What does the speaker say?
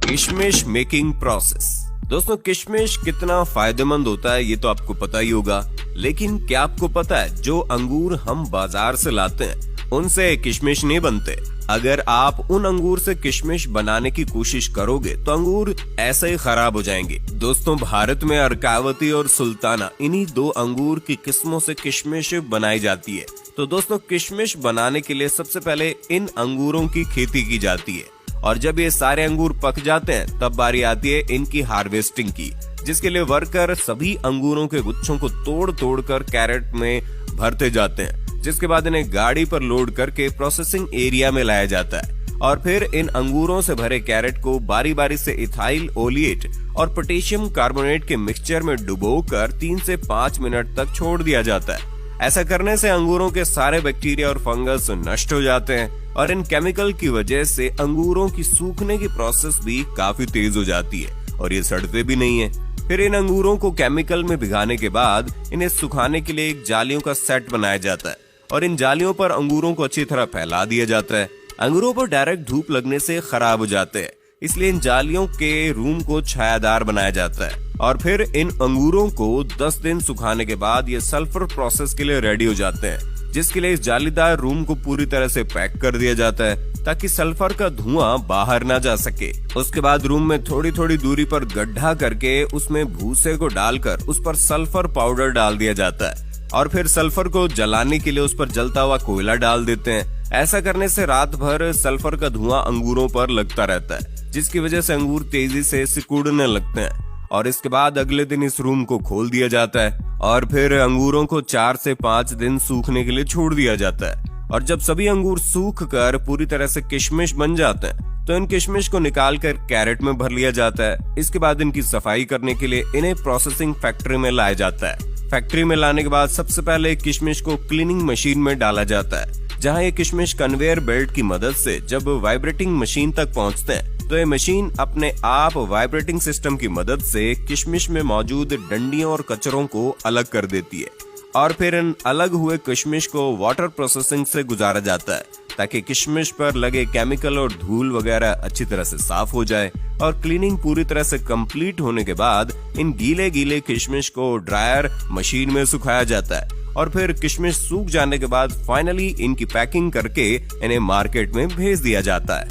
किशमिश making process. दोस्तों, किशमिश कितना फायदेमंद होता है ये तो आपको पता ही होगा, लेकिन क्या आपको पता है जो अंगूर हम बाजार से लाते हैं उनसे किशमिश नहीं बनते। अगर आप उन अंगूर से किशमिश बनाने की कोशिश करोगे तो अंगूर ऐसे ही खराब हो जाएंगे। दोस्तों, भारत में अर्कावती और सुल्ताना इन्हीं दो अंगूर की किस्मों से किशमिश बनाई जाती है। तो दोस्तों, किशमिश बनाने के लिए सबसे पहले इन अंगूरों की खेती की जाती है और जब ये सारे अंगूर पक जाते हैं तब बारी आती है इनकी हार्वेस्टिंग की, जिसके लिए वर्कर सभी अंगूरों के गुच्छों को तोड़ तोड़ कर कैरेट में भरते जाते हैं, जिसके बाद इन्हें गाड़ी पर लोड करके प्रोसेसिंग एरिया में लाया जाता है और फिर इन अंगूरों से भरे कैरेट को बारी बारी से इथाइल ओलिएट और पोटेशियम कार्बोनेट के मिक्सचर में डुबोकर 3 से 5 मिनट तक छोड़ दिया जाता है। ऐसा करने से अंगूरों के सारे बैक्टीरिया और फंगस नष्ट हो जाते हैं और इन केमिकल की वजह से अंगूरों की सूखने की प्रोसेस भी काफी तेज हो जाती है और ये सड़ते भी नहीं है। फिर इन अंगूरों को केमिकल में भिगाने के बाद इन्हें सुखाने के लिए एक जालियों का सेट बनाया जाता है और इन जालियों पर अंगूरों को अच्छी तरह फैला दिया जाता है। अंगूरों पर डायरेक्ट धूप लगने से खराब हो जाते हैं, इसलिए इन जालियों के रूम को छायादार बनाया जाता है और फिर इन अंगूरों को 10 दिन सुखाने के बाद ये सल्फर प्रोसेस के लिए रेडी हो जाते हैं, जिसके लिए इस जालीदार रूम को पूरी तरह से पैक कर दिया जाता है ताकि सल्फर का धुआं बाहर ना जा सके। उसके बाद रूम में थोड़ी थोड़ी दूरी पर गड्ढा करके उसमें भूसे को डालकर उस पर सल्फर पाउडर डाल दिया जाता है और फिर सल्फर को जलाने के लिए उस पर जलता हुआ कोयला डाल देते हैं। ऐसा करने से रात भर सल्फर का धुआं अंगूरों पर लगता रहता है, जिसकी वजह से अंगूर तेजी से सिकुड़ने लगते हैं और इसके बाद अगले दिन इस रूम को खोल दिया जाता है और फिर अंगूरों को 4 से 5 दिन सूखने के लिए छोड़ दिया जाता है और जब सभी अंगूर सूख कर पूरी तरह से किशमिश बन जाते हैं तो इन किशमिश को निकाल कर कैरेट में भर लिया जाता है। इसके बाद इनकी सफाई करने के लिए इन्हें प्रोसेसिंग फैक्ट्री में लाया जाता है। फैक्ट्री में लाने के बाद सबसे पहले किशमिश को क्लीनिंग मशीन में डाला जाता है, जहां ये किशमिश कन्वेयर बेल्ट की मदद से जब वाइब्रेटिंग मशीन तक पहुंचते हैं तो ये मशीन अपने आप वाइब्रेटिंग सिस्टम की मदद से किशमिश में मौजूद डंडियों और कचरों को अलग कर देती है और फिर इन अलग हुए किशमिश को वाटर प्रोसेसिंग से गुजारा जाता है ताकि किशमिश पर लगे केमिकल और धूल वगैरह अच्छी तरह से साफ हो जाए। और क्लीनिंग पूरी तरह से कंप्लीट होने के बाद इन गीले गीले किशमिश को ड्रायर मशीन में सुखाया जाता है और फिर किशमिश सूख जाने के बाद फाइनली इनकी पैकिंग करके इन्हें मार्केट में भेज दिया जाता है।